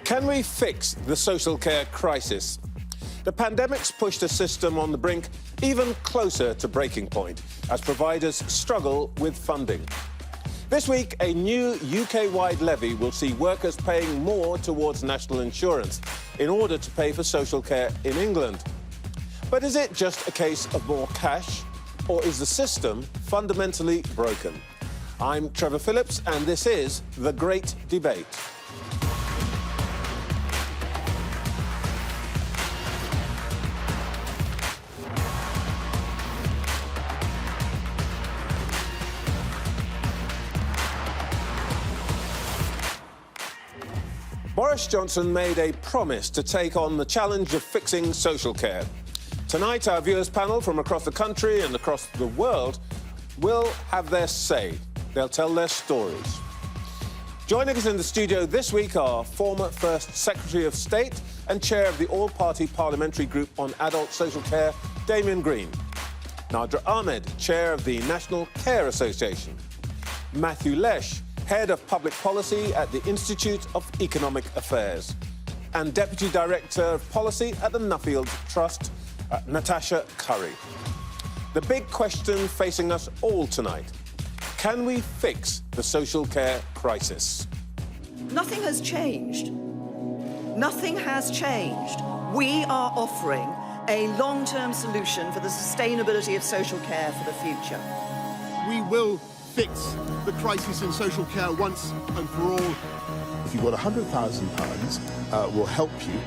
Can we fix the social care crisis? The pandemic's pushed a system on the brink even closer to breaking point as providers struggle with funding. This week, a new UK-wide levy will see workers paying more towards national insurance in order to pay for social care in England. But is it just a case of more cash, or is the system fundamentally broken? I'm Trevor Phillips, and this is The Great Debate. Boris Johnson made a promise to take on the challenge of fixing social care. Tonight, our viewers panel from across the country and across the world will have their say. They'll tell their stories. Joining us in the studio this week are former First Secretary of State and Chair of the All-Party Parliamentary Group on Adult Social Care, Damien Green. Nadra Ahmed, Chair of the National Care Association. Matthew Lesh, Head of Public Policy at the Institute of Economic Affairs. And Deputy Director of Policy at the Nuffield Trust, Natasha Curry. The big question facing us all tonight: can we fix the social care crisis? Nothing has changed. Nothing has changed. We are offering a long-term solution for the sustainability of social care for the future. We will fix the crisis in social care once and for all. If you've got £100,000, will help you.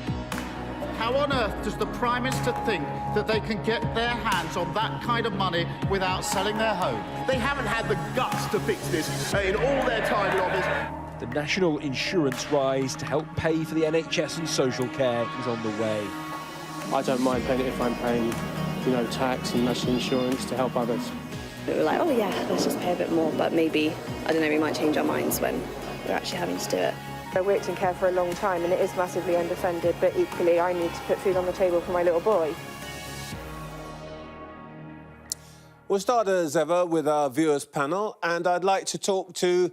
How on earth does the Prime Minister think that they can get their hands on that kind of money without selling their home? They haven't had the guts to fix this in all their time in office. The national insurance rise to help pay for the NHS and social care is on the way. I don't mind paying it if I'm paying, tax and national insurance to help others. We were like, oh yeah, let's just pay a bit more, but maybe, I don't know, we might change our minds when we're actually having to do it. I worked in care for a long time and it is massively underfunded, but equally I need to put food on the table for my little boy. We'll start as ever with our viewers panel, and I'd like to talk to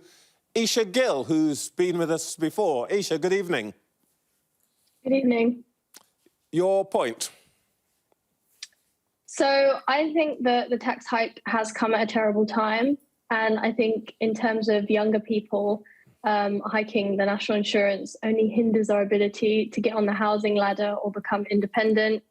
Isha Gill, who's been with us before. Isha, good evening. Good evening. Your point? So I think that the tax hike has come at a terrible time. And I think in terms of younger people, hiking the national insurance only hinders our ability to get on the housing ladder or become independent.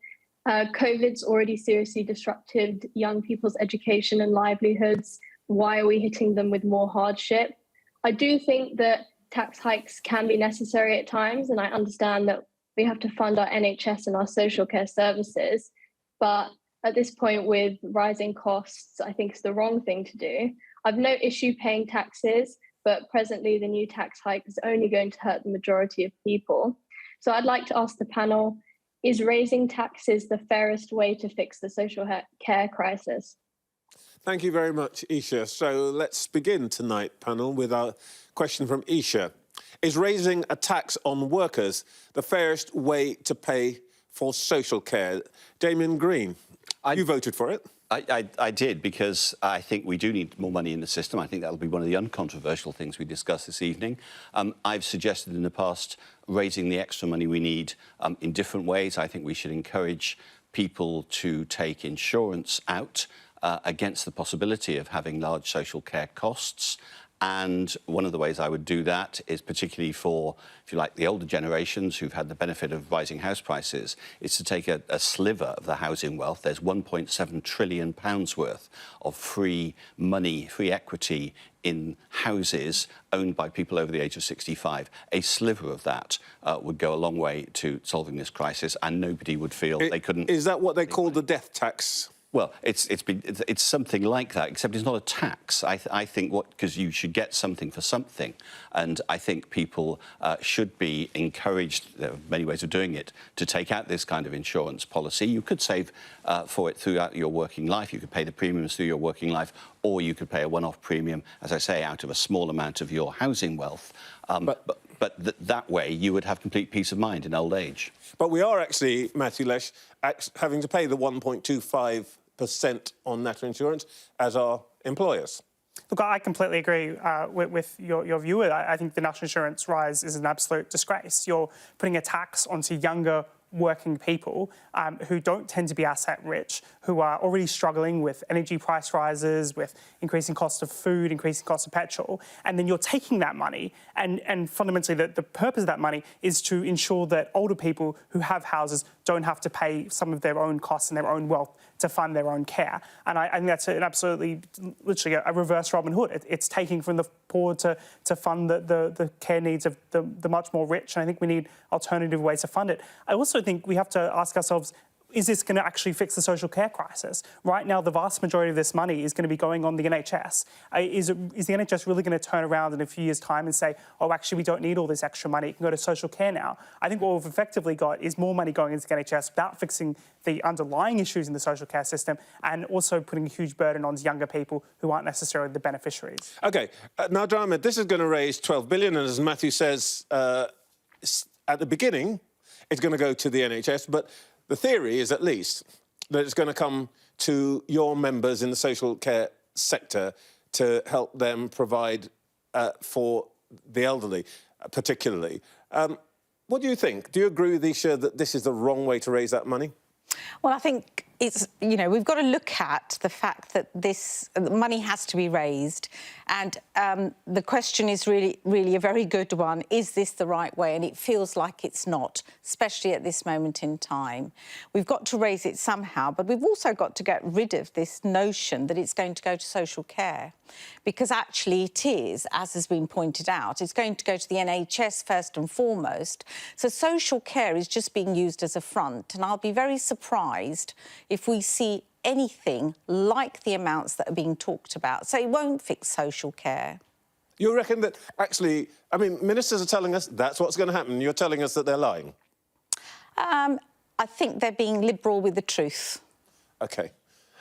COVID's already seriously disrupted young people's education and livelihoods. Why are we hitting them with more hardship? I do think that tax hikes can be necessary at times, and I understand that we have to fund our NHS and our social care services. But at this point, with rising costs, I think it's the wrong thing to do. I've no issue paying taxes, but presently the new tax hike is only going to hurt the majority of people. So I'd like to ask the panel, is raising taxes the fairest way to fix the social care crisis? Thank you very much, Isha. So let's begin tonight, panel, with our question from Isha. Is raising a tax on workers the fairest way to pay for social care? Damien Green, you voted for it. I did, because I think we do need more money in the system. I think that'll be one of the uncontroversial things we discuss this evening. I've suggested in the past raising the extra money we need in different ways. I think we should encourage people to take insurance out against the possibility of having large social care costs. And one of the ways I would do that is particularly for, if you like, the older generations who've had the benefit of rising house prices, is to take a sliver of the housing wealth. There's £1.7 trillion worth of free money, free equity in houses owned by people over the age of 65. A sliver of that would go a long way to solving this crisis, and nobody would feel they couldn't... Is that what they call the death tax? Well, it's something like that, except it's not a tax. I think because you should get something for something, and I think people should be encouraged. There are many ways of doing it, to take out this kind of insurance policy. You could save for it throughout your working life. You could pay the premiums through your working life, or you could pay a one-off premium, as I say, out of a small amount of your housing wealth. But that way, you would have complete peace of mind in old age. But we are actually, Matthew Lesh, having to pay the 1.25% on national insurance as our employers. Look, I completely agree with your view. I think the national insurance rise is an absolute disgrace. You're putting a tax onto younger working people who don't tend to be asset rich, who are already struggling with energy price rises, with increasing cost of food, increasing cost of petrol, and then you're taking that money and fundamentally the purpose of that money is to ensure that older people who have houses don't have to pay some of their own costs and their own wealth to fund their own care. And I think that's an absolutely, literally a reverse Robin Hood. It's taking from the poor to fund the care needs of the much more rich, and I think we need alternative ways to fund it. I also think we have to ask ourselves, is this going to actually fix the social care crisis? Right now, the vast majority of this money is going to be going on the NHS. Is the NHS really going to turn around in a few years' time and say, oh, actually, we don't need all this extra money, it can go to social care now? I think what we've effectively got is more money going into the NHS without fixing the underlying issues in the social care system and also putting a huge burden on younger people who aren't necessarily the beneficiaries. OK, now, Ahmed, this is going to raise $12 billion, and as Matthew says at the beginning, it's going to go to the NHS, but the theory is, at least, that it's going to come to your members in the social care sector to help them provide for the elderly, particularly. What do you think? Do you agree with Isha that this is the wrong way to raise that money? Well, I think it's, you know, we've got to look at the fact that this money has to be raised, and the question is really a very good one. Is this the right way? And it feels like it's not, especially at this moment in time. We've got to raise it somehow, but we've also got to get rid of this notion that it's going to go to social care, because actually it is, as has been pointed out, it's going to go to the NHS first and foremost. So social care is just being used as a front, and I'll be very surprised if we see anything like the amounts that are being talked about. So it won't fix social care. You reckon that, actually, I mean, ministers are telling us that's what's going to happen. You're telling us that they're lying? I think they're being liberal with the truth. OK.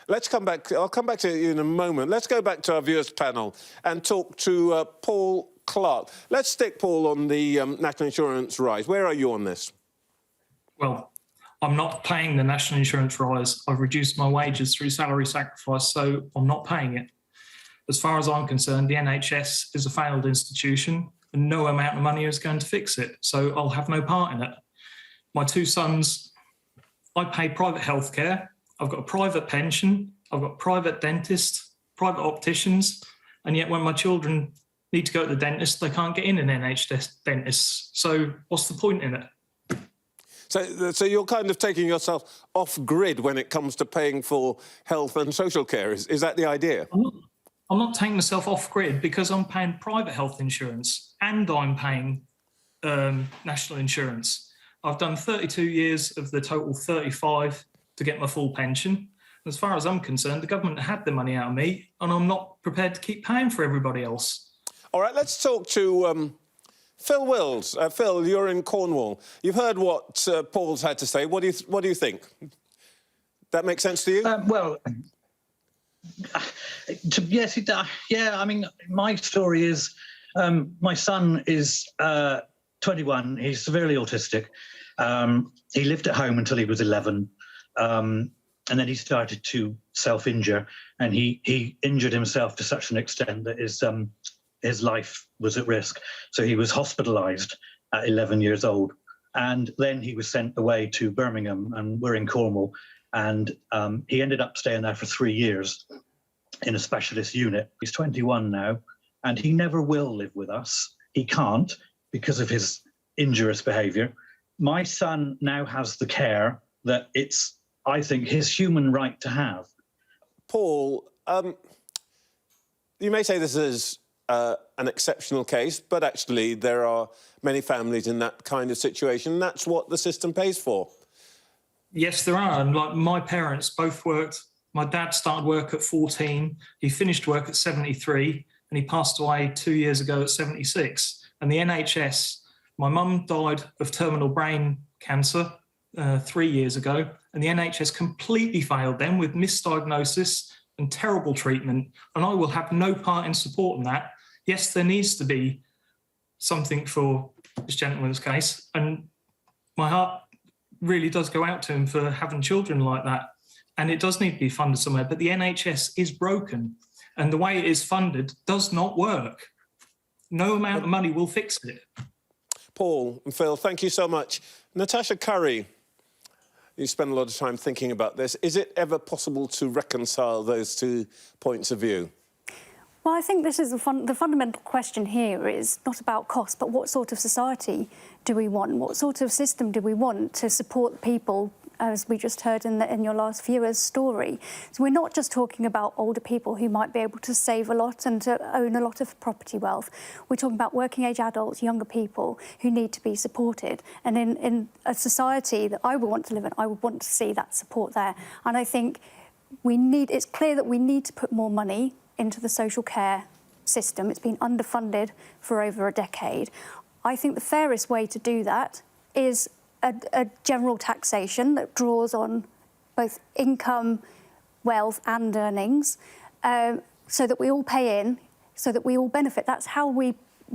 Let's come back. I'll come back to you in a moment. Let's go back to our viewers' panel and talk to Paul Clark. Let's stick, Paul, on the national insurance rise. Where are you on this? Well, I'm not paying the national insurance rise. I've reduced my wages through salary sacrifice, so I'm not paying it. As far as I'm concerned, the NHS is a failed institution and no amount of money is going to fix it, so I'll have no part in it. My two sons, I pay private healthcare, I've got a private pension, I've got private dentists, private opticians, and yet when my children need to go to the dentist, they can't get in an NHS dentist. So what's the point in it? So you're kind of taking yourself off-grid when it comes to paying for health and social care. Is that the idea? I'm not taking myself off-grid because I'm paying private health insurance and I'm paying national insurance. I've done 32 years of the total 35 to get my full pension. As far as I'm concerned, the government had the money out of me and I'm not prepared to keep paying for everybody else. All right, let's talk to Phil Wills. Phil, you're in Cornwall. You've heard what Paul's had to say. What do you think? That makes sense to you? Well, yes, it does. Yeah, I mean, my story is my son is 21. He's severely autistic. He lived at home until he was 11. And then he started to self-injure, and he injured himself to such an extent that his life was at risk. So he was hospitalised at 11 years old. And then he was sent away to Birmingham, and we're in Cornwall. And he ended up staying there for 3 years in a specialist unit. He's 21 now, and he never will live with us. He can't because of his injurious behaviour. My son now has the care that it's, I think, his human right to have. Paul, you may say this is an exceptional case, but actually there are many families in that kind of situation. That's what the system pays for. Yes, there are. And like my parents both worked. My dad started work at 14. He finished work at 73, and he passed away 2 years ago at 76. And the NHS, my mum died of terminal brain cancer 3 years ago, and the NHS completely failed them with misdiagnosis and terrible treatment. And I will have no part in supporting that. Yes, there needs to be something for this gentleman's case, and my heart really does go out to him for having children like that. And it does need to be funded somewhere, but the NHS is broken. and the way it is funded does not work. No amount of money will fix it. Paul and Phil, thank you so much. Natasha Curry, you spend a lot of time thinking about this. Is it ever possible to reconcile those two points of view? Well, I think this is the fundamental question here is not about cost, but what sort of society do we want? What sort of system do we want to support people, as we just heard in your last viewer's story? So we're not just talking about older people who might be able to save a lot and to own a lot of property wealth. We're talking about working age adults, younger people who need to be supported. And in a society that I would want to live in, I would want to see that support there. And I think it's clear that we need to put more money into the social care system. It's been underfunded for over a decade. I think the fairest way to do that is a general taxation that draws on both income, wealth and earnings, so that we all pay in, so that we all benefit. That's how we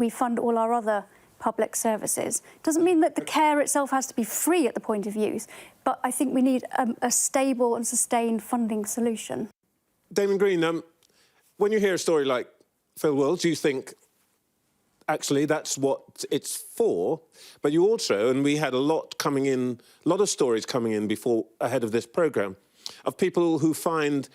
fund all our other public services. Doesn't mean that the care itself has to be free at the point of use, but I think we need a stable and sustained funding solution. Damien Green, when you hear a story like Phil World, do you think, actually, that's what it's for? But you also, and we had a lot of stories coming in ahead of this programme, of people who find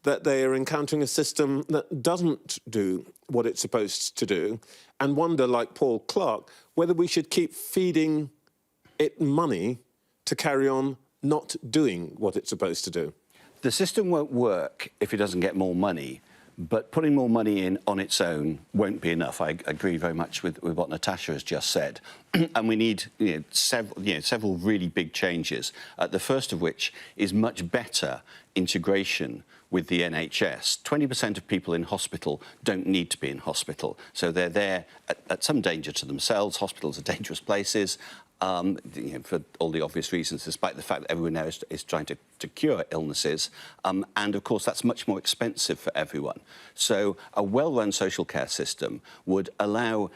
that they are encountering a system that doesn't do what it's supposed to do, and wonder, like Paul Clark, whether we should keep feeding it money to carry on not doing what it's supposed to do. The system won't work if it doesn't get more money. But putting more money in on its own won't be enough. I agree very much with what Natasha has just said. And we need several really big changes, the first of which is much better integration with the NHS. 20% of people in hospital don't need to be in hospital. So they're there at some danger to themselves. Hospitals are dangerous places. For all the obvious reasons, despite the fact that everyone now is trying to cure illnesses. And, of course, that's much more expensive for everyone. So a well-run social care system would allow,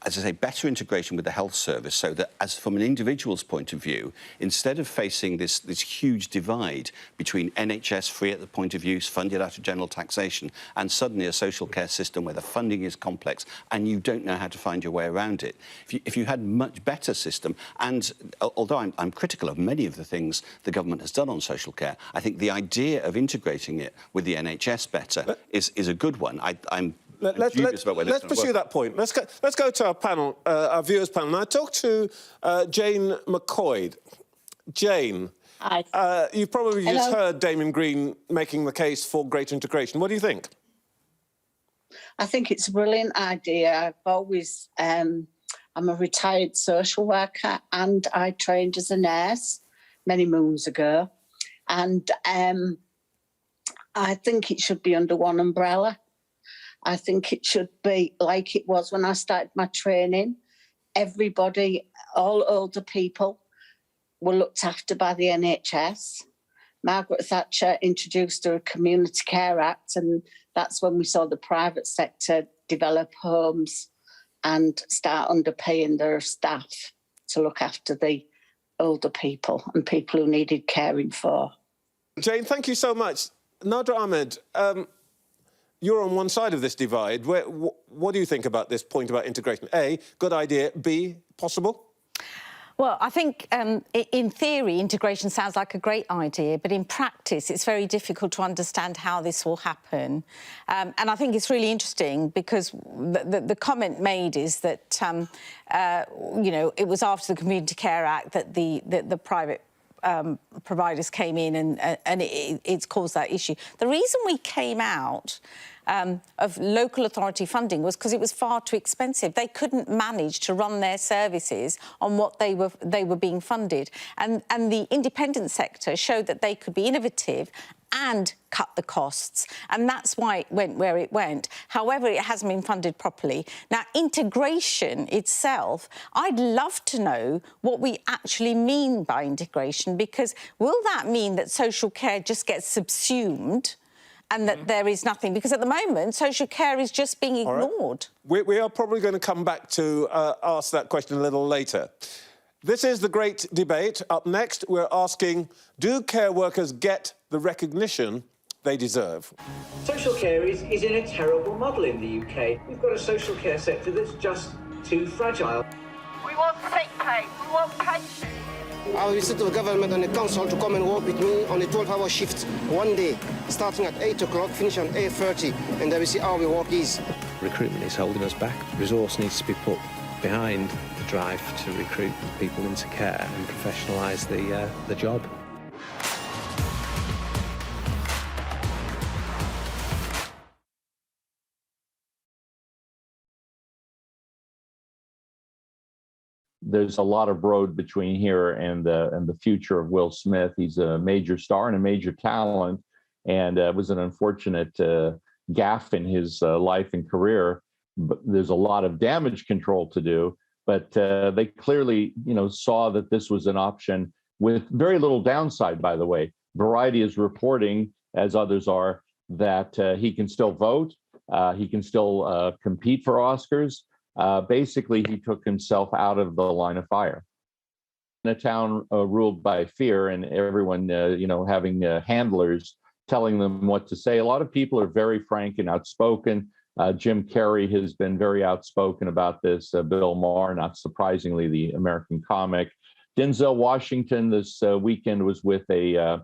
as I say, better integration with the health service, so that, as from an individual's point of view, instead of facing this huge divide between NHS free at the point of use, funded out of general taxation, and suddenly a social care system where the funding is complex and you don't know how to find your way around it. If you had a much better system, and although I'm critical of many of the things the government has done on social care, I think the idea of integrating it with the NHS better is a good one. Let's pursue that point. Let's go to our panel, our viewers' panel. Now, I talked to Jane McCoy. Jane, you've probably just heard Damien Green making the case for greater integration. What do you think? I think it's a brilliant idea. I've always, I'm a retired social worker and I trained as a nurse many moons ago. And I think it should be under one umbrella. I think it should be like it was when I started my training. Everybody, all older people, were looked after by the NHS. Margaret Thatcher introduced a Community Care Act, and that's when we saw the private sector develop homes and start underpaying their staff to look after the older people and people who needed caring for. Jane, thank you so much. Nadra Ahmed, you're on one side of this divide. What do you think about this point about integration? A, good idea. B, possible? Well, I think in theory, integration sounds like a great idea, but in practice, it's very difficult to understand how this will happen. And I think it's really interesting because the comment made is that, it was after the Community Care Act that the private providers came in and it's caused that issue. The reason we came out of local authority funding was because it was far too expensive. They couldn't manage to run their services on what they were being funded. And the independent sector showed that they could be innovative and cut the costs. And that's why it went where it went. However, it hasn't been funded properly. Now, integration itself, I'd love to know what we actually mean by integration, because will that mean that social care just gets subsumed and that there is nothing? Because at the moment, social care is just being ignored. Right. We are probably going to come back to ask that question a little later. This is the great debate. Up next, we're asking, do care workers get the recognition they deserve. Social care is in a terrible model in the UK. We've got a social care sector that's just too fragile. We want sick pay. We want pension. I will visit the government and the council to come and work with me on a 12-hour shift one day, starting at 8 o'clock, finishing at 8:30, and then we see how the work is. Recruitment is holding us back. Resource needs to be put behind the drive to recruit people into care and professionalise the job. There's a lot of road between here and the future of Will Smith. He's a major star and a major talent, and it was an unfortunate gaffe in his life and career. But there's a lot of damage control to do. But they clearly, saw that this was an option with very little downside. By the way, Variety is reporting, as others are, that he can still vote, he can still compete for Oscars. Basically, he took himself out of the line of fire. In a town ruled by fear and everyone, having handlers telling them what to say, a lot of people are very frank and outspoken. Jim Carrey has been very outspoken about this. Bill Maher, not surprisingly, the American comic. Denzel Washington this weekend was with a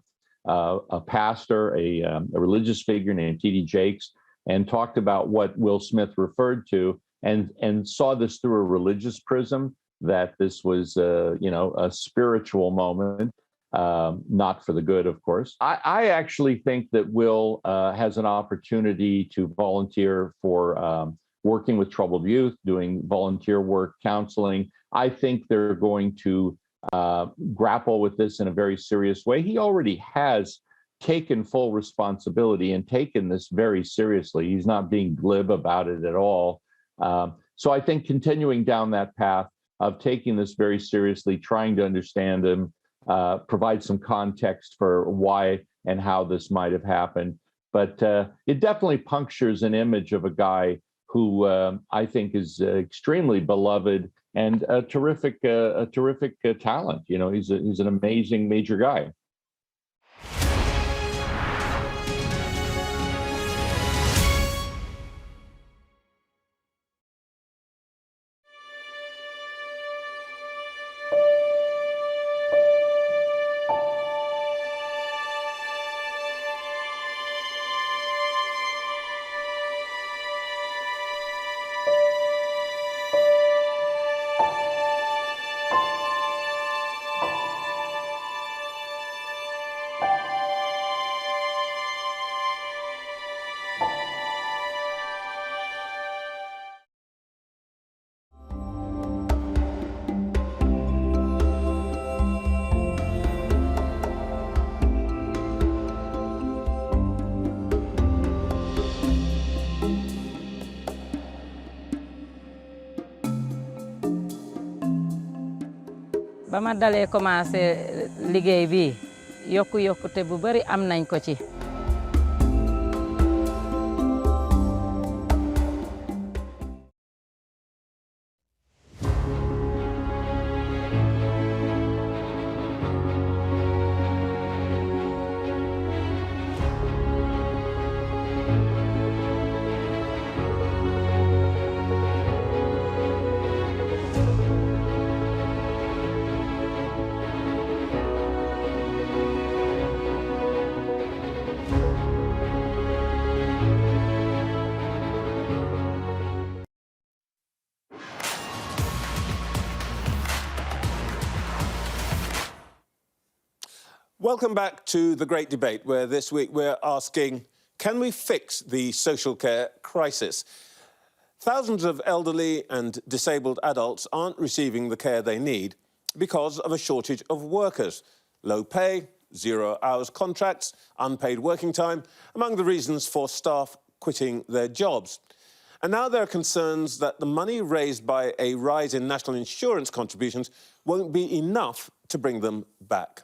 pastor, a religious figure named T.D. Jakes, and talked about what Will Smith referred to. And saw this through a religious prism, that this was, a spiritual moment, not for the good, of course. I actually think that Will has an opportunity to volunteer for working with troubled youth, doing volunteer work, counseling. I think they're going to grapple with this in a very serious way. He already has taken full responsibility and taken this very seriously. He's not being glib about it at all. So I think continuing down that path of taking this very seriously, trying to understand him, provide some context for why and how this might have happened. But it definitely punctures an image of a guy who I think is extremely beloved and a terrific talent. He's an amazing major guy. ba ma dalee commencé liggéey bi yokkute bu bari am nañ ko ci. Welcome back to The Great Debate, where this week we're asking, can we fix the social care crisis? Thousands of elderly and disabled adults aren't receiving the care they need because of a shortage of workers. Low pay, 0 hours contracts, unpaid working time, among the reasons for staff quitting their jobs. And now there are concerns that the money raised by a rise in national insurance contributions won't be enough to bring them back.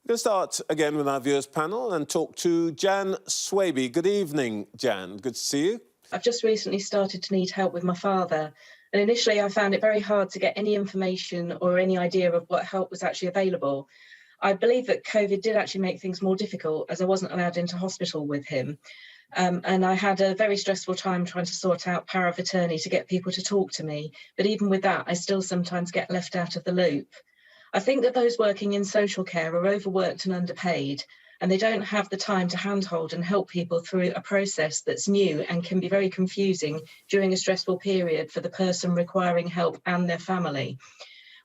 We'll start again with our viewers panel and talk to Jan Swaby. Good evening, Jan. Good to see you. I've just recently started to need help with my father, and initially I found it very hard to get any information or any idea of what help was actually available. I believe that COVID did actually make things more difficult as I wasn't allowed into hospital with him. And I had a very stressful time trying to sort out power of attorney to get people to talk to me. But even with that, I still sometimes get left out of the loop. I think that those working in social care are overworked and underpaid, and they don't have the time to handhold and help people through a process that's new and can be very confusing during a stressful period for the person requiring help and their family.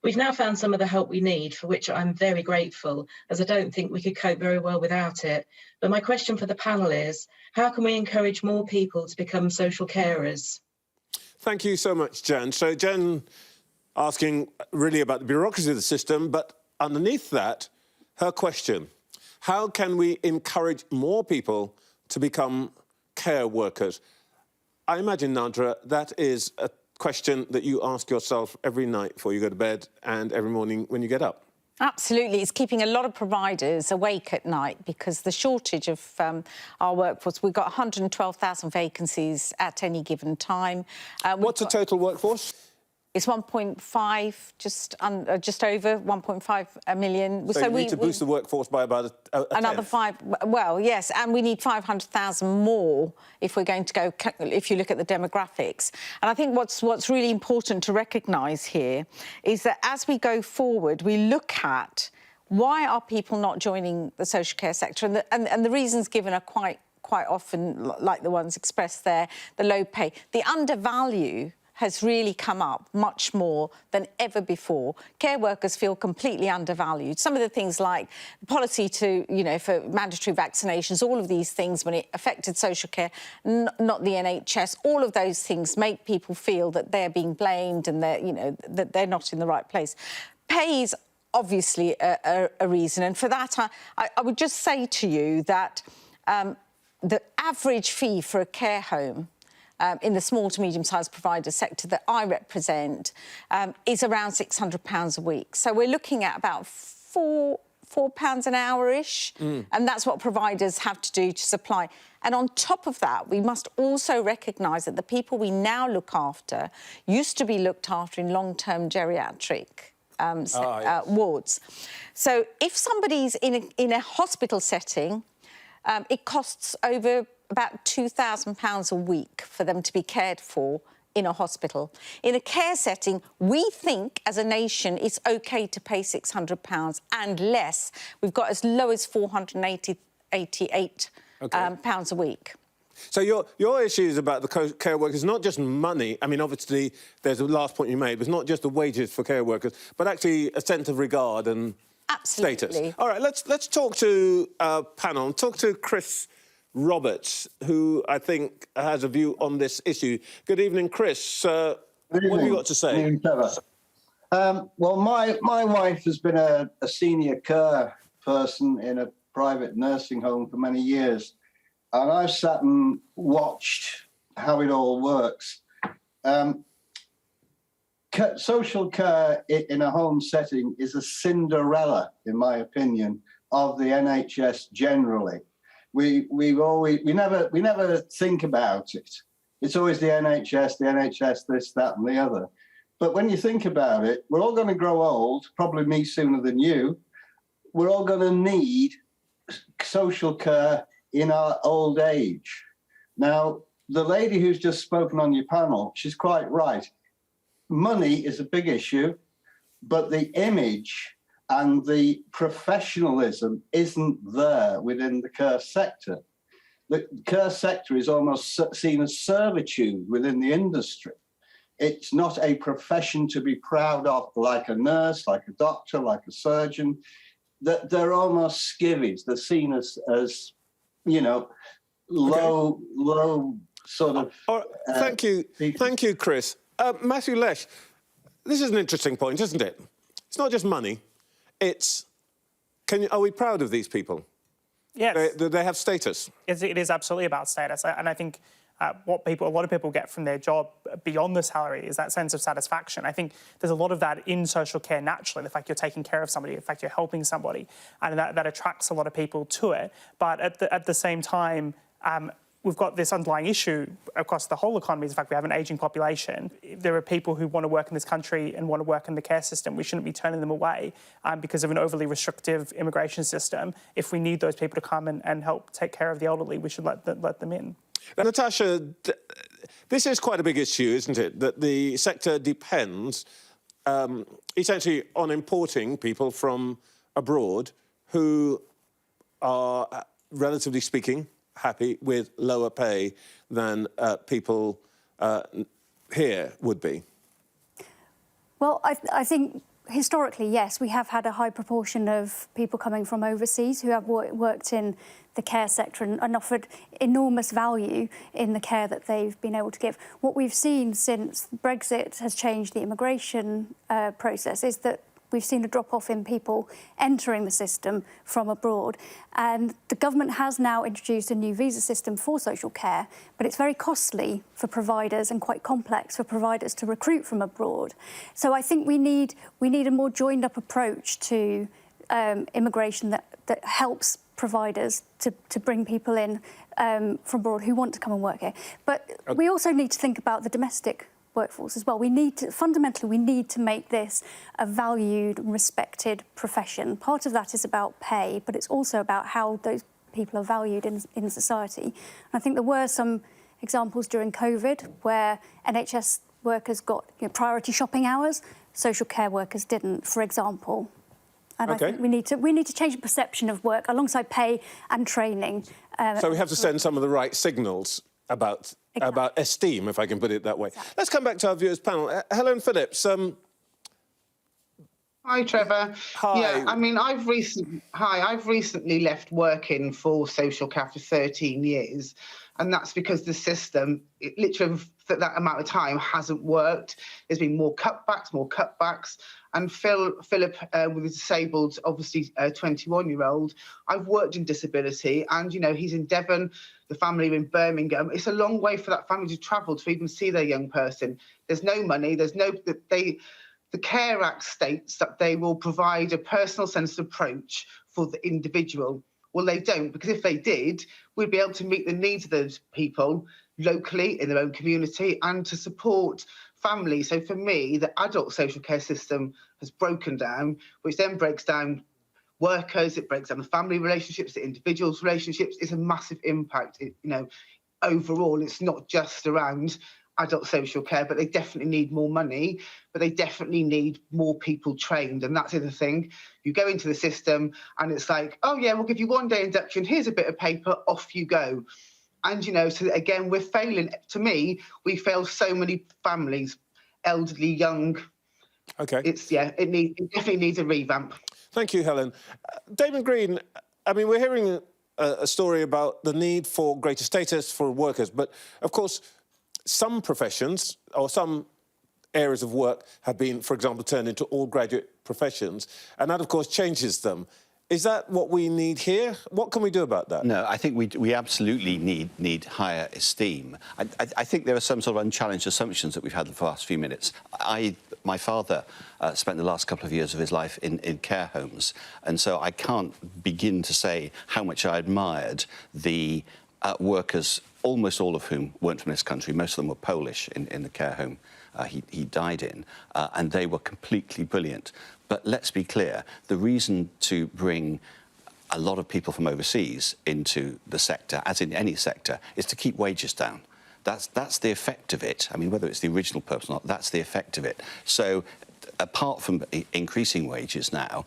We've now found some of the help we need, for which I'm very grateful, as I don't think we could cope very well without it. But my question for the panel is, how can we encourage more people to become social carers? Thank you so much, Jen. So Jen asking really about the bureaucracy of the system, but underneath that, her question, how can we encourage more people to become care workers? I imagine, Nadra, that is a question that you ask yourself every night before you go to bed and every morning when you get up. Absolutely. It's keeping a lot of providers awake at night because the shortage of our workforce, we've got 112,000 vacancies at any given time. What's the total workforce? It's 1.5, just over 1.5 million. So we need to boost the workforce by about another 5. Well, yes, and we need 500,000 more if we're going to go. If you look at the demographics, and I think what's really important to recognise here is that as we go forward, we look at why are people not joining the social care sector, and the reasons given are quite often like the ones expressed there: the low pay, the undervalue has really come up much more than ever before. Care workers feel completely undervalued. Some of the things like the policy to, for mandatory vaccinations, all of these things when it affected social care, not the NHS, all of those things make people feel that they're being blamed and that they're not in the right place. Pay is obviously a reason, and for that I would just say to you that the average fee for a care home in the small to medium-sized provider sector that I represent is around £600 a week. So we're looking at about £4 an hour-ish, and that's what providers have to do to supply. And on top of that, we must also recognise that the people we now look after used to be looked after in long-term geriatric wards. So if somebody's in a hospital setting, it costs over about £2,000 a week for them to be cared for in a hospital. In a care setting, we think as a nation it's OK to pay £600 and less. We've got as low as £488 pounds a week. So your issue is about the care workers, not just money. I mean, obviously, there's the last point you made, but it's not just the wages for care workers, but actually a sense of regard and status. All right, let's talk to panel. Talk to Chris Roberts, who I think has a view on this issue. Good evening, Chris. What have you got to say? Good evening, Trevor. Well, my wife has been a senior care person in a private nursing home for many years, and I've sat and watched how it all works. Social care in a home setting is a Cinderella, in my opinion, of the NHS generally. We never think about it. It's always the NHS, this, that, and the other. But when you think about it, we're all going to grow old, probably me sooner than you. We're all going to need social care in our old age. Now, the lady who's just spoken on your panel, she's quite right. Money is a big issue, but the image and the professionalism isn't there within the care sector. The care sector is almost seen as servitude within the industry. It's not a profession to be proud of, like a nurse, like a doctor, like a surgeon. They're almost skivvies. They're seen as low sort of... Thank you, Chris. Matthew Lesh, this is an interesting point, isn't it? It's not just money. It's, are we proud of these people? Yes. They have status. It is absolutely about status. And I think what a lot of people get from their job beyond the salary is that sense of satisfaction. I think there's a lot of that in social care naturally, the fact you're taking care of somebody, the fact you're helping somebody, and that attracts a lot of people to it. But at the same time, we've got this underlying issue across the whole economy. In fact, we have an ageing population. If there are people who want to work in this country and want to work in the care system, we shouldn't be turning them away because of an overly restrictive immigration system. If we need those people to come and help take care of the elderly, we should let them in. Now, Natasha, this is quite a big issue, isn't it? That the sector depends essentially on importing people from abroad who are, relatively speaking, happy with lower pay than people here would be. Well, I think historically, yes, we have had a high proportion of people coming from overseas who have worked in the care sector and offered enormous value in the care that they've been able to give. What we've seen since Brexit has changed the immigration process is that we've seen a drop-off in people entering the system from abroad. And the government has now introduced a new visa system for social care, but it's very costly for providers and quite complex for providers to recruit from abroad. So I think we need a more joined-up approach to immigration that helps providers to bring people in from abroad who want to come and work here. But we also need to think about the domestic workforce as well. Fundamentally, we need to make this a valued and respected profession. Part of that is about pay, but it's also about how those people are valued in society. And I think there were some examples during COVID where NHS workers got priority shopping hours, social care workers didn't, for example. And I think we need to change the perception of work alongside pay and training. So we have to send some of the right signals about esteem, if I can put it that way. Exactly. Let's come back to our viewers panel. Helen Phillips. Hi, Trevor. Hi. Yeah, I mean, I've recently left working for social care for 13 years, and that's because the system, literally for that amount of time, hasn't worked. There's been more cutbacks. And Philip, with a disabled, obviously 21-year-old, I've worked in disability, and he's in Devon. The family are in Birmingham. It's a long way for that family to travel to even see their young person. There's no money. The Care Act states that they will provide a personal-centred approach for the individual. Well, they don't, because if they did, we'd be able to meet the needs of those people locally in their own community and to support families. So for me, the adult social care system has broken down, which then breaks down workers, it breaks down the family relationships, the individuals' relationships. It's a massive impact. Overall, it's not just around adult social care, but they definitely need more money, but they definitely need more people trained. And that's the other thing. You go into the system and it's like, oh yeah, we'll give you 1 day induction, here's a bit of paper, off you go. And, so again, we're failing. To me, we fail so many families, elderly, young. OK. It definitely needs a revamp. Thank you, Helen. Damien Green, I mean, we're hearing a story about the need for greater status for workers, but, of course, some professions or some areas of work have been, for example, turned into all-graduate professions, and that, of course, changes them. Is that what we need here? What can we do about that? No, I think we absolutely need higher esteem. I think there are some sort of unchallenged assumptions that we've had the last few minutes. My father spent the last couple of years of his life in care homes, and so I can't begin to say how much I admired the workers, almost all of whom weren't from this country. Most of them were Polish in the care home he died in, and they were completely brilliant. But let's be clear, the reason to bring a lot of people from overseas into the sector, as in any sector, is to keep wages down. That's the effect of it. I mean, whether it's the original purpose or not, that's the effect of it. So apart from increasing wages now,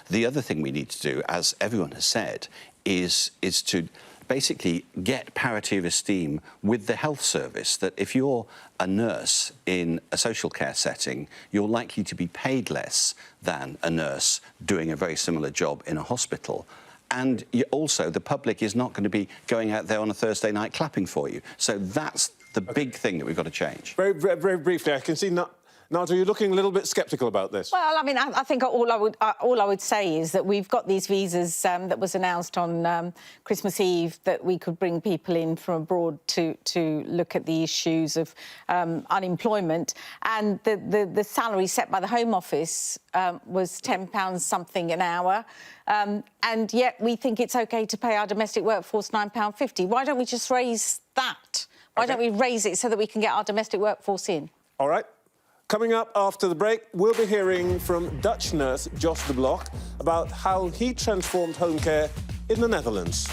the other thing we need to do, as everyone has said, is to basically get parity of esteem with the health service, that if you're a nurse in a social care setting, you're likely to be paid less than a nurse doing a very similar job in a hospital. And also, the public is not going to be going out there on a Thursday night clapping for you. So that's the big thing that we've got to change. Very, very, very briefly, I can see Nadra, you're looking a little bit sceptical about this. Well, I mean, I think all I would say is that we've got these visas that was announced on Christmas Eve, that we could bring people in from abroad to look at the issues of unemployment, and the salary set by the Home Office was £10 something an hour, and yet we think it's OK to pay our domestic workforce £9.50. Why don't we just raise that? Why don't we raise it so that we can get our domestic workforce in? All right. Coming up after the break, we'll be hearing from Dutch nurse Jos de Blok about how he transformed home care in the Netherlands.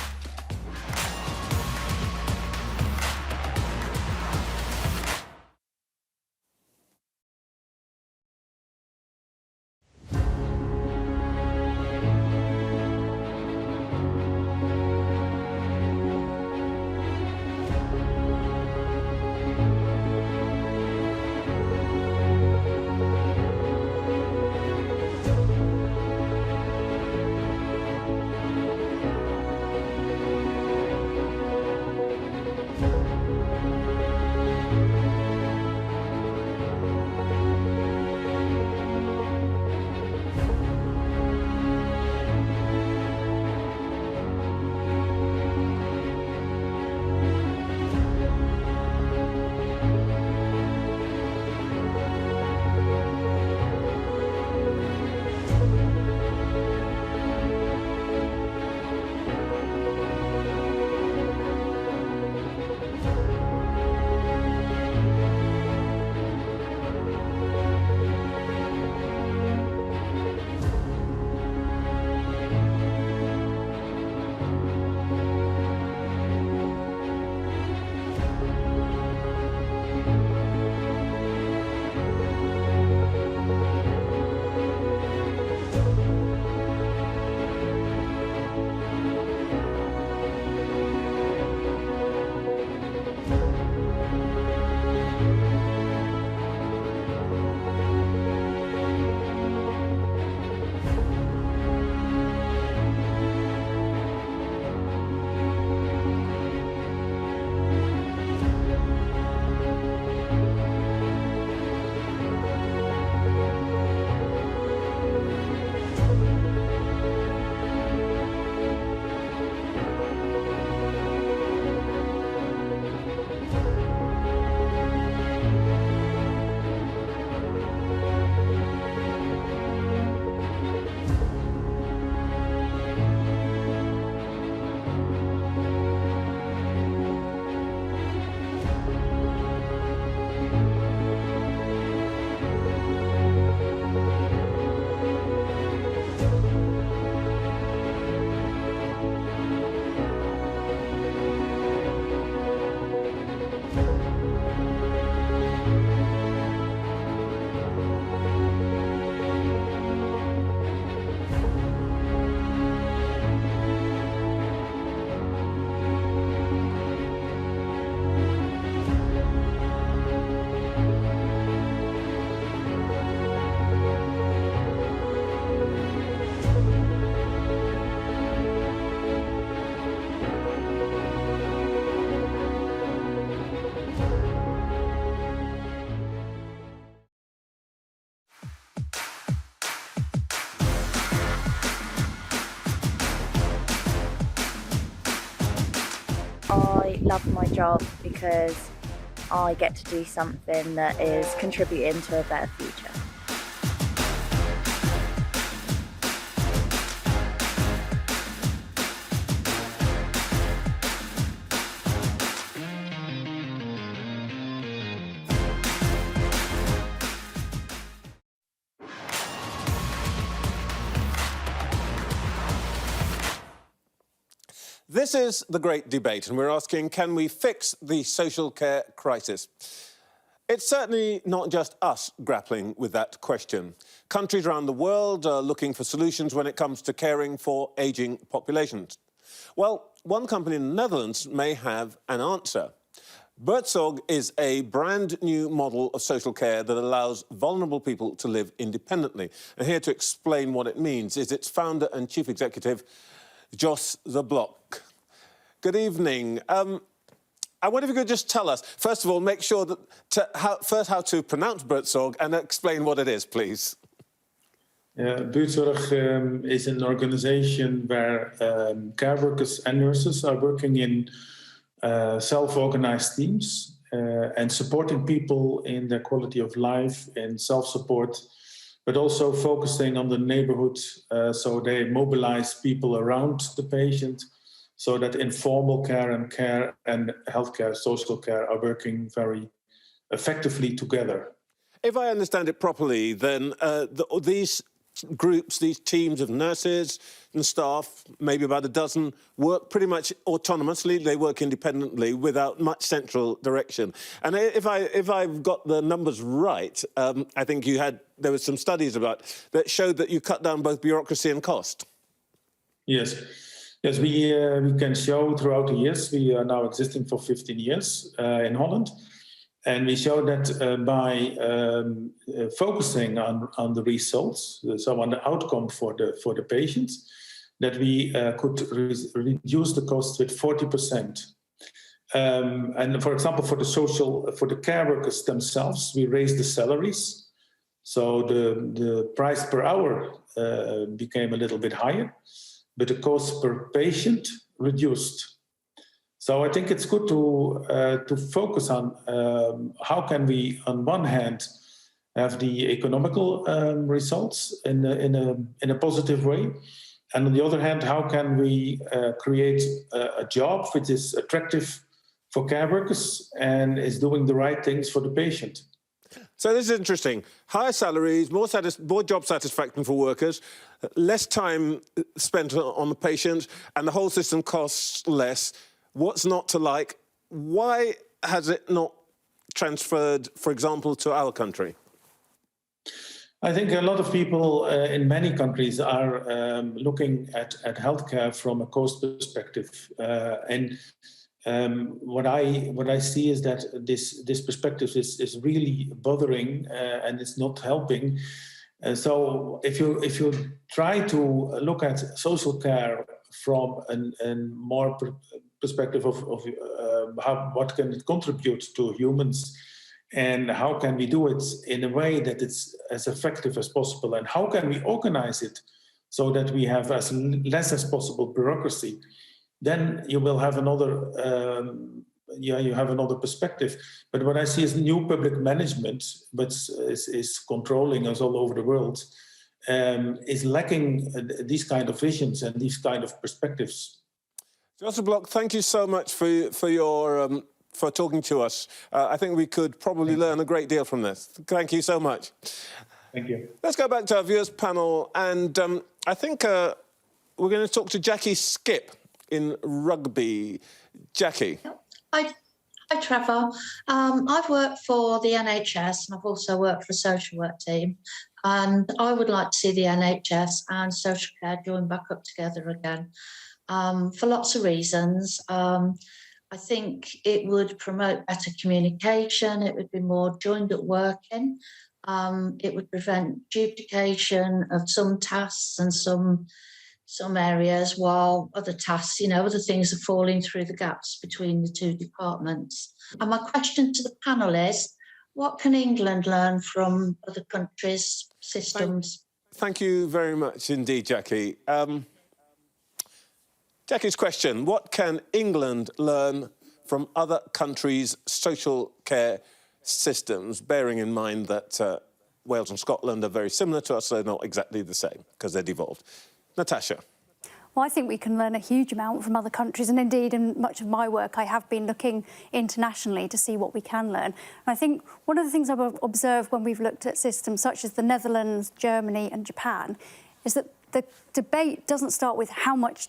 I love my job because I get to do something that is contributing to a better future. This is the great debate, and we're asking, can we fix the social care crisis? It's certainly not just us grappling with that question. Countries around the world are looking for solutions when it comes to caring for ageing populations. Well, one company in the Netherlands may have an answer. Buurtzorg is a brand new model of social care that allows vulnerable people to live independently. And here to explain what it means is its founder and chief executive, Jos de Blok. Good evening. I wonder if you could just tell us, first of all, make sure that how to pronounce buurtzorg and explain what it is, please. Buurtzorg is an organization where care workers and nurses are working in self-organized teams and supporting people in their quality of life and self-support, but also focusing on the neighborhood, so they mobilize people around the patient so that informal care and healthcare, social care are working very effectively together. If I understand it properly, then these groups, these teams of nurses and staff, maybe about a dozen, work pretty much autonomously. They work independently without much central direction. And if I've got the numbers right, I think there were some studies that showed that you cut down both bureaucracy and cost. Yes. Yes, we can show throughout the years. We are now existing for 15 years in Holland. And we show that by focusing on the results, so on the outcome for the patients, that we could reduce the cost with 40%. And for example, for the care workers themselves, we raised the salaries. So the price per hour became a little bit higher, but the cost per patient reduced. So I think it's good to focus on how can we, on one hand, have the economical results in a positive way, and on the other hand, how can we create a job which is attractive for care workers and is doing the right things for the patient. So this is interesting. Higher salaries, more job satisfaction for workers, less time spent on the patient, and the whole system costs less. What's not to like? Why has it not transferred, for example, to our country? I think a lot of people in many countries are looking at healthcare from a cost perspective, what I see is that this perspective is really bothering and it's not helping. So if you try to look at social care from a more perspective of what can it contribute to humans, and how can we do it in a way that it's as effective as possible, and how can we organize it so that we have as less as possible bureaucracy, then you will have another you have another perspective. But what I see is new public management, but is controlling us all over the world, is lacking these kind of visions and these kind of perspectives. Joseph Block, thank you so much for talking to us. I think we could probably learn a great deal from this. Thank you so much. Thank you. Let's go back to our viewers panel, and I think we're going to talk to Jackie Skip in Rugby. Jackie. Hi Trevor. I've worked for the NHS and I've also worked for a social work team, and I would like to see the NHS and social care join back up together again for lots of reasons. I think it would promote better communication, it would be more joined up working, it would prevent duplication of some tasks and some areas, while other tasks, other things are falling through the gaps between the two departments. And my question to the panel is, what can England learn from other countries' systems? Thank you very much indeed, Jackie. Jackie's question, what can England learn from other countries' social care systems, bearing in mind that Wales and Scotland are very similar to us, so they're not exactly the same, because they're devolved. Natasha. Well, I think we can learn a huge amount from other countries, and indeed in much of my work I have been looking internationally to see what we can learn. And I think one of the things I've observed when we've looked at systems such as the Netherlands, Germany and Japan is that the debate doesn't start with how much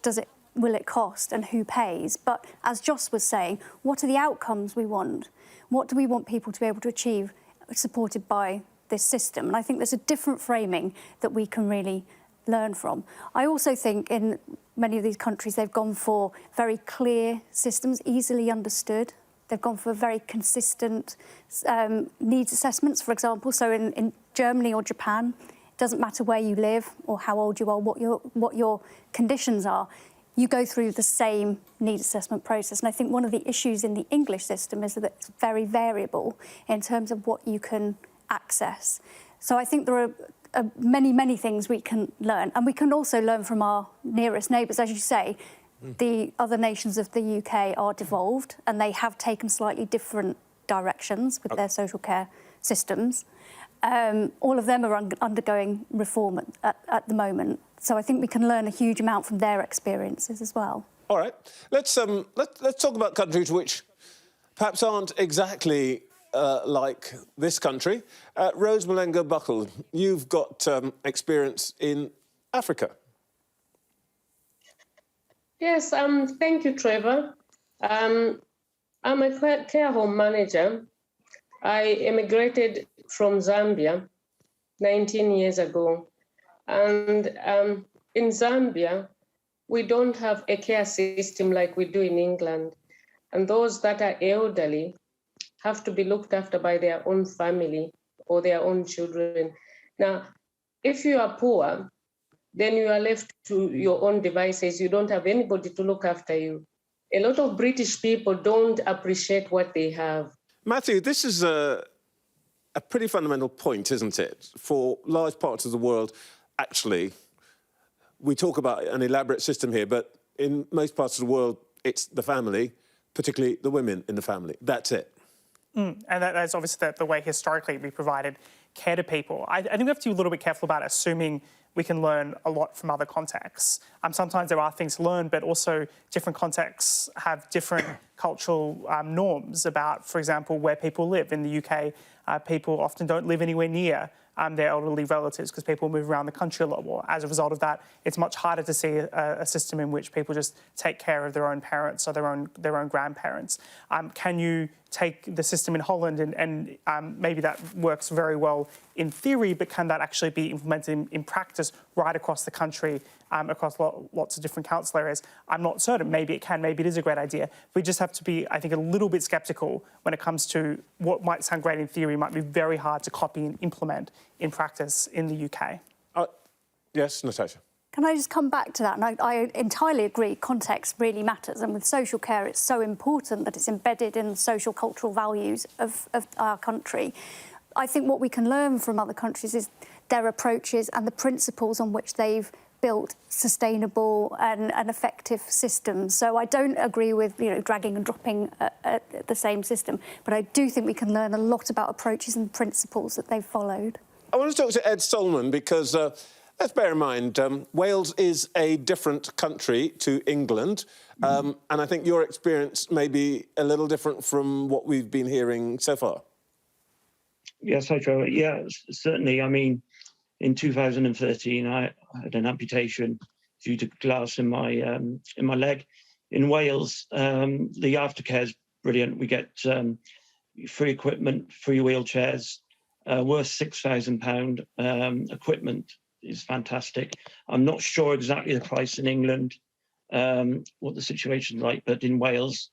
will it cost and who pays, but as Joss was saying, what are the outcomes we want? What do we want people to be able to achieve supported by this system? And I think there's a different framing that we can really learn from. I also think in many of these countries they've gone for very clear systems, easily understood. They've gone for very consistent needs assessments, for example. So in Germany or Japan, it doesn't matter where you live or how old you are, what your conditions are. you go through the same need assessment process. And I think one of the issues in the English system is that it's very variable in terms of what you can access. So I think there are many, many things we can learn. And we can also learn from our nearest neighbours. As you say, the other nations of the UK are devolved and they have taken slightly different directions with their social care systems. All of them are undergoing reform at the moment. So I think we can learn a huge amount from their experiences as well. All right. Let's talk about countries which perhaps aren't exactly like this country. Rose Malenga-Buckle, you've got experience in Africa. Yes, thank you, Trevor. I'm a care home manager. I emigrated from Zambia 19 years ago. And in Zambia, we don't have a care system like we do in England. And those that are elderly have to be looked after by their own family or their own children. Now, if you are poor, then you are left to your own devices. You don't have anybody to look after you. A lot of British people don't appreciate what they have. Matthew, this is a pretty fundamental point, isn't it? For large parts of the world, actually, we talk about an elaborate system here, but in most parts of the world, it's the family, particularly the women in the family. That's it. And that's obviously the way historically we provided care to people. I think we have to be a little bit careful about assuming we can learn a lot from other contexts. Sometimes there are things to learn, but also different contexts have different cultural norms about, for example, where people live. In the UK, people often don't live anywhere near their elderly relatives because people move around the country a lot more. As a result of that, it's much harder to see a system in which people just take care of their own parents or their own grandparents. Can you take the system in Holland and maybe that works very well in theory, but can that actually be implemented in practice right across the country, across lots of different council areas? I'm not certain. Maybe it can, maybe it is a great idea. We just have to be, I think, a little bit sceptical when it comes to what might sound great in theory might be very hard to copy and implement in practice in the UK. Yes, Natasha. Can I just come back to that? And I entirely agree, context really matters. And with social care, it's so important that it's embedded in the social cultural values of our country. I think what we can learn from other countries is their approaches and the principles on which they've built sustainable and effective systems. So I don't agree with dragging and dropping the same system, but I do think we can learn a lot about approaches and principles that they've followed. I want to talk to Ed Solomon because let's bear in mind, Wales is a different country to England, and I think your experience may be a little different from what we've been hearing so far. Yes, hi, Trevor. Yeah, certainly. I mean, in 2013, I had an amputation due to glass in my leg. In Wales, the aftercare is brilliant. We get free equipment, free wheelchairs, worth £6,000. Equipment is fantastic. I'm not sure exactly the price in England, what the situation's like, but in Wales,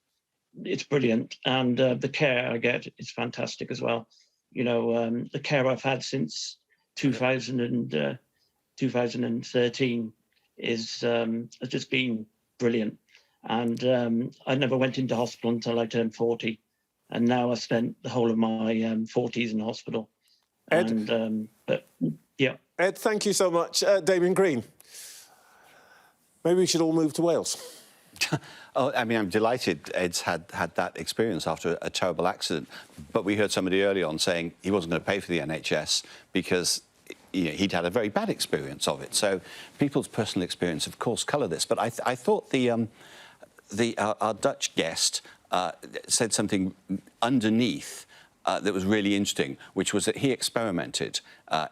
it's brilliant. And the care I get is fantastic as well. The care I've had since 2013 has just been brilliant. And I never went into hospital until I turned 40. And now I spent the whole of my 40s in hospital. Ed? But, yeah. Ed, thank you so much. Damien Green, maybe we should all move to Wales. I mean, I'm delighted Ed's had that experience after a terrible accident. But we heard somebody early on saying he wasn't going to pay for the NHS because he'd had a very bad experience of it. So people's personal experience, of course, colour this. But I thought our Dutch guest said something underneath that was really interesting, which was that he experimented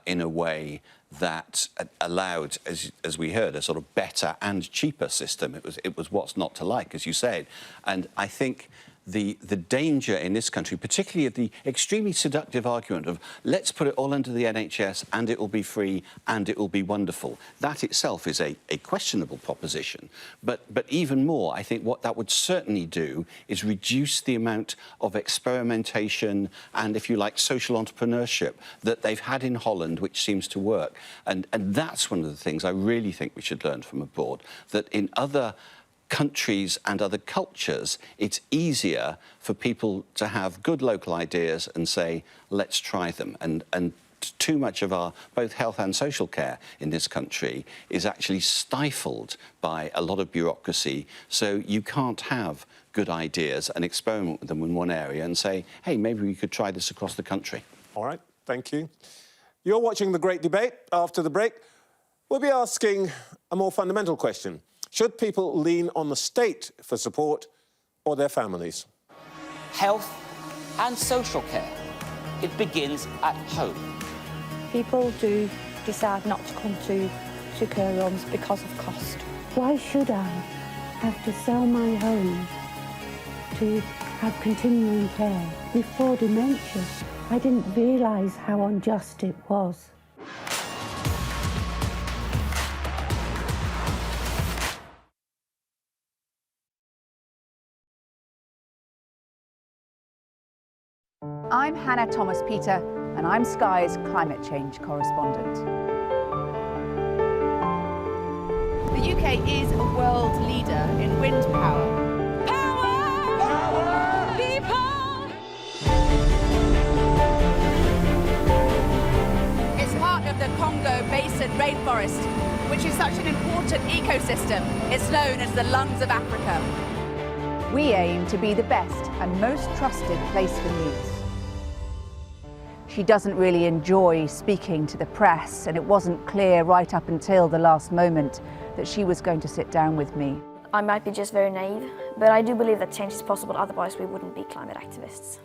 in a way that allowed, as we heard, a sort of better and cheaper system. It was what's not to like, as you said. And I think the danger in this country, particularly of the extremely seductive argument of let's put it all under the NHS and it will be free and it will be wonderful. That itself is a questionable proposition. But even more, I think what that would certainly do is reduce the amount of experimentation and, if you like, social entrepreneurship that they've had in Holland, which seems to work. And that's one of the things I really think we should learn from abroad, that in other countries and other cultures, it's easier for people to have good local ideas and say, let's try them. And too much of our both health and social care in this country is actually stifled by a lot of bureaucracy. So you can't have good ideas and experiment with them in one area and say, hey, maybe we could try this across the country. All right, thank you. You're watching The Great Debate. After the break, we'll be asking a more fundamental question. Should people lean on the state for support or their families? Health and social care. It begins at home. People do decide not to come to care homes because of cost. Why should I have to sell my home to have continuing care before dementia? I didn't realise how unjust it was. I'm Hannah Thomas-Peter, and I'm Sky's climate change correspondent. The UK is a world leader in wind power. Power! Power! People! It's part of the Congo Basin rainforest, which is such an important ecosystem. It's known as the lungs of Africa. We aim to be the best and most trusted place for news. She doesn't really enjoy speaking to the press, and it wasn't clear right up until the last moment that she was going to sit down with me. I might be just very naive, but I do believe that change is possible, otherwise we wouldn't be climate activists.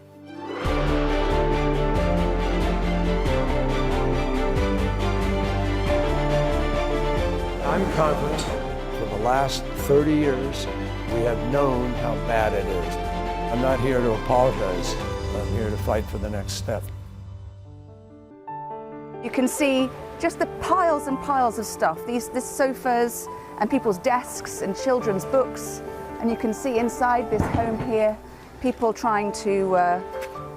I'm confident for the last 30 years we have known how bad it is. I'm not here to apologize. I'm here to fight for the next step. You can see just the piles and piles of stuff, these sofas and people's desks and children's books. And you can see inside this home here, people trying to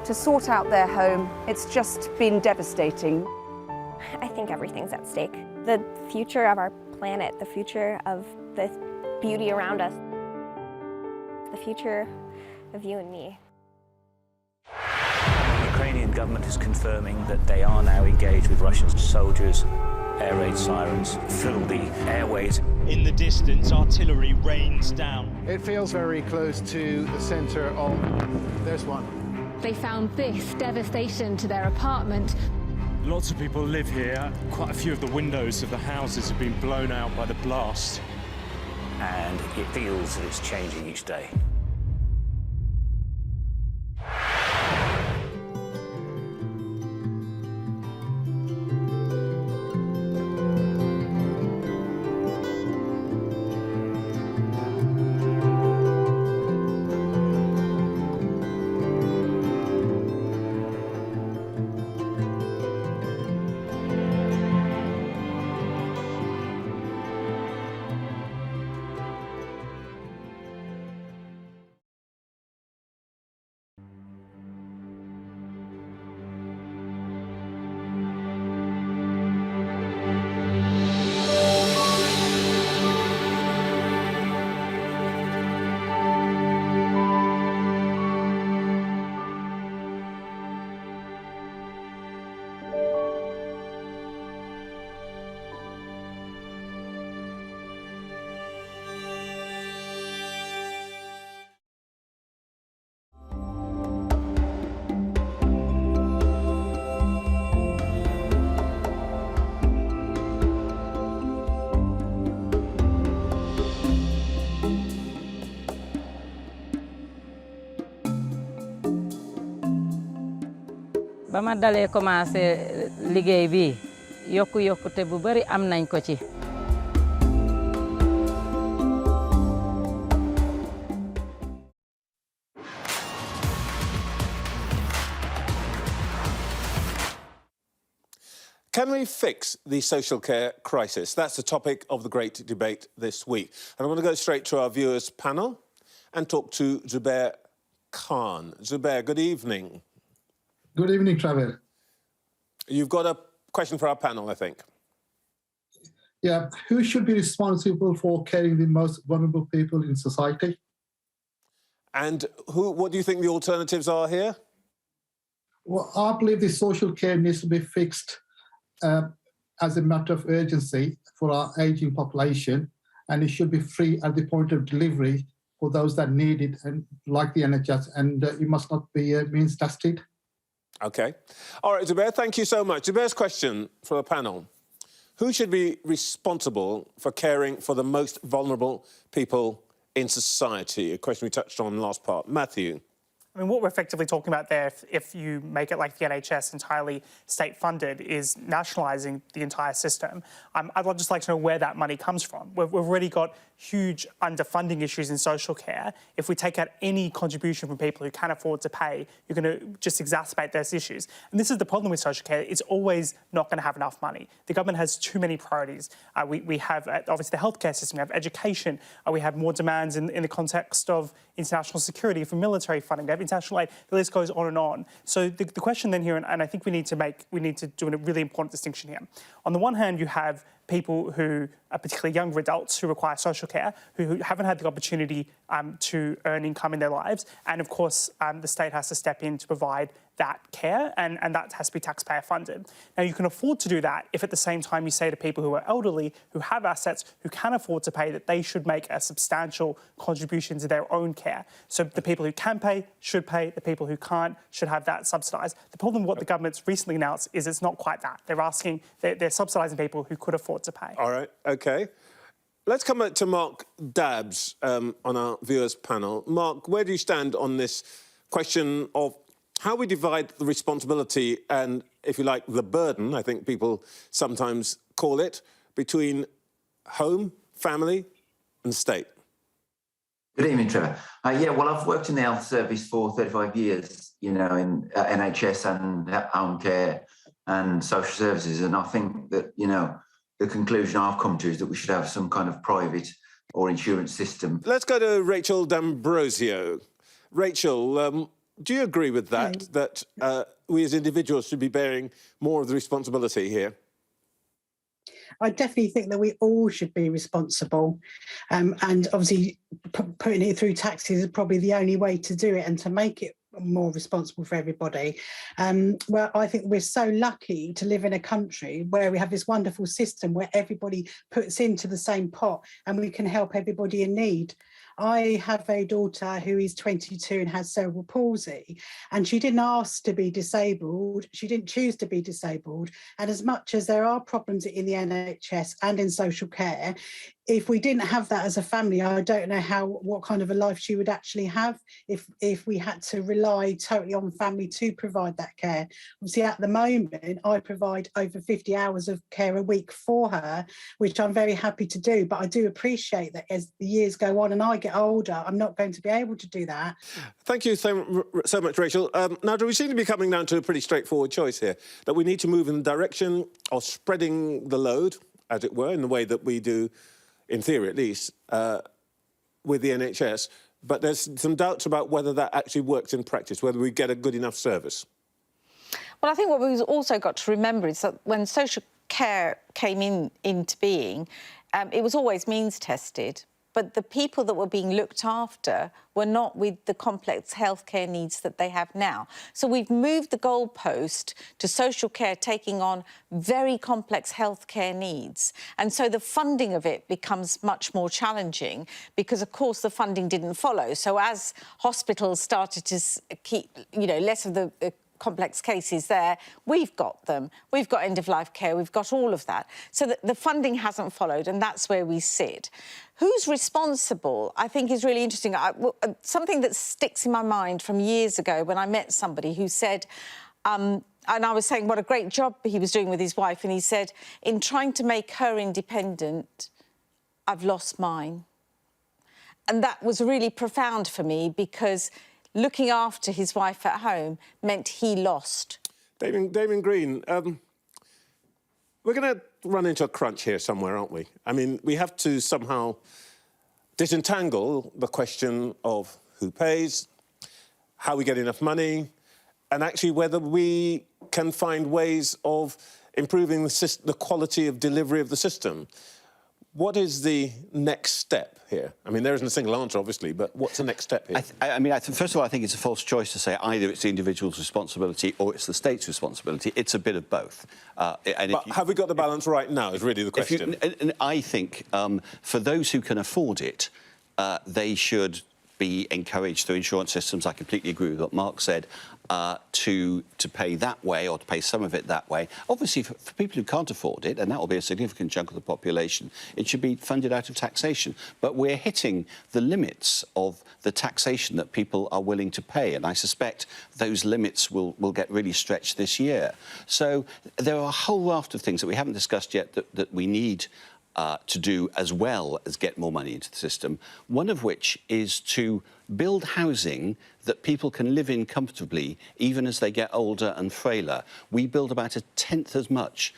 sort out their home. It's just been devastating. I think everything's at stake. The future of our planet, the future of the beauty around us, the future of you and me. The Ukrainian government is confirming that they are now engaged with Russian soldiers. Air raid sirens fill the airways. In the distance, artillery rains down. It feels very close to the centre of this one. They found this devastation to their apartment. Lots of people live here. Quite a few of the windows of the houses have been blown out by the blast. And it feels that it's changing each day. ba ma dalee commencé liggéey bi yokkute bu bari am nañ ko ci. Can we fix the social care crisis? That's the topic of the great debate this week. And I want to go straight to our viewers' panel and talk to Zubair Khan. Zubair, good evening. Good evening, Trevor. You've got a question for our panel, I think. Yeah, who should be responsible for caring the most vulnerable people in society? And what do you think the alternatives are here? Well, I believe the social care needs to be fixed as a matter of urgency for our ageing population, and it should be free at the point of delivery for those that need it, and like the NHS, and it must not be means tested. OK. All right, Zubair, thank you so much. Zubair's question for the panel. Who should be responsible for caring for the most vulnerable people in society? A question we touched on last part. Matthew. I mean, what we're effectively talking about there, if you make it like the NHS entirely state-funded, is nationalising the entire system. I'd just like to know where that money comes from. We've already got huge underfunding issues in social care. If we take out any contribution from people who can't afford to pay, you're going to just exacerbate those issues. And this is the problem with social care. It's always not going to have enough money. The government has too many priorities. We have, obviously, the healthcare system, we have education, we have more demands in the context of international security, for military funding, we have international aid, the list goes on and on. So the question then here, and I think we need to do a really important distinction here. On the one hand, you have people who are particularly younger adults who require social care, who haven't had the opportunity to earn income in their lives. And of course, the state has to step in to provide that care, and that has to be taxpayer funded. Now, you can afford to do that if at the same time you say to people who are elderly, who have assets, who can afford to pay, that they should make a substantial contribution to their own care. So the people who can pay should pay, the people who can't should have that subsidised. The problem with what the government's recently announced is it's not quite that. They're subsidising people who could afford to pay. All right, OK. Let's come back to Mark Dabbs on our viewers panel. Mark, where do you stand on this question of how we divide the responsibility and, if you like, the burden, I think people sometimes call it, between home, family and state? Good evening, Trevor. Yeah, well, I've worked in the health service for 35 years, you know, in NHS and home care and social services. And I think that, you know, the conclusion I've come to is that we should have some kind of private or insurance system. Let's go to Rachel D'Ambrosio. Rachel, do you agree with that, that we as individuals should be bearing more of the responsibility here? I definitely think that we all should be responsible, and obviously putting it through taxes is probably the only way to do it and to make it more responsible for everybody. Well, I think we're so lucky to live in a country where we have this wonderful system where everybody puts into the same pot and we can help everybody in need. I have a daughter who is 22 and has cerebral palsy, and she didn't ask to be disabled. She didn't choose to be disabled. And as much as there are problems in the NHS and in social care, if we didn't have that as a family, I don't know what kind of a life she would actually have if we had to rely totally on family to provide that care. Obviously, at the moment, I provide over 50 hours of care a week for her, which I'm very happy to do. But I do appreciate that as the years go on and I get older, I'm not going to be able to do that. Thank you so much, Rachel. Nadra, we seem to be coming down to a pretty straightforward choice here, that we need to move in the direction of spreading the load, as it were, in the way that we do, in theory at least, with the NHS. But there's some doubts about whether that actually works in practice, whether we get a good enough service. Well, I think what we've also got to remember is that when social care came into being, it was always means tested. But the people that were being looked after were not with the complex healthcare needs that they have now. So we've moved the goalpost to social care taking on very complex healthcare needs. And so the funding of it becomes much more challenging because, of course, the funding didn't follow. So as hospitals started to keep, less of the complex cases there, we've got them. We've got end-of-life care, we've got all of that. So the funding hasn't followed, and that's where we sit. Who's responsible, I think, is really interesting. Something that sticks in my mind from years ago when I met somebody who said, and I was saying what a great job he was doing with his wife, and he said, in trying to make her independent, I've lost mine. And that was really profound for me because looking after his wife at home meant he lost. Damien Green, we're going to run into a crunch here somewhere, aren't we? I mean, we have to somehow disentangle the question of who pays, how we get enough money, and actually whether we can find ways of improving the quality of delivery of the system. What is the next step here? I mean, there isn't a single answer, obviously, but what's the next step here? First of all, I think it's a false choice to say either it's the individual's responsibility or it's the state's responsibility. It's a bit of both. But have we got the balance right now is really the question. I think for those who can afford it, they should be encouraged through insurance systems. I completely agree with what Mark said, to pay that way or to pay some of it that way. Obviously, for people who can't afford it, and that will be a significant chunk of the population, it should be funded out of taxation. But we're hitting the limits of the taxation that people are willing to pay, and I suspect those limits will get really stretched this year. So there are a whole raft of things that we haven't discussed yet that we need to do as well as get more money into the system, one of which is to build housing that people can live in comfortably even as they get older and frailer. We build about 1/10 as much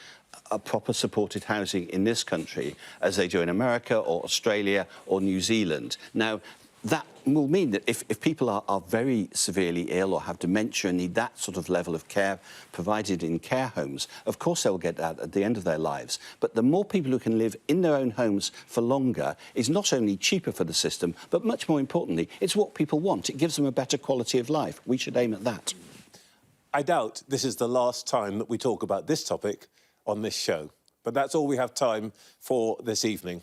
proper supported housing in this country as they do in America or Australia or New Zealand. Now, that will mean that if people are very severely ill or have dementia and need that sort of level of care provided in care homes, of course they'll get that at the end of their lives. But the more people who can live in their own homes for longer is not only cheaper for the system, but much more importantly, it's what people want. It gives them a better quality of life. We should aim at that. I doubt this is the last time that we talk about this topic on this show. But that's all we have time for this evening.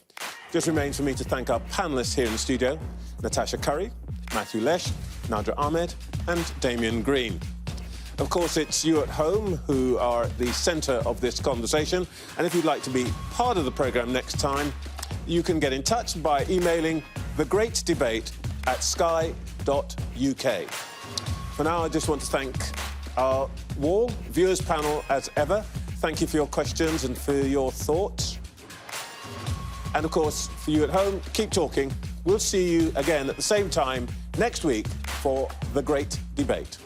Just remains for me to thank our panellists here in the studio, Natasha Curry, Matthew Lesh, Nadra Ahmed and Damien Green. Of course, it's you at home who are the centre of this conversation. And if you'd like to be part of the programme next time, you can get in touch by emailing thegreatdebate@sky.uk. For now, I just want to thank our wall viewers panel as ever. Thank you for your questions and for your thoughts. And, of course, for you at home, keep talking. We'll see you again at the same time next week for The Great Debate.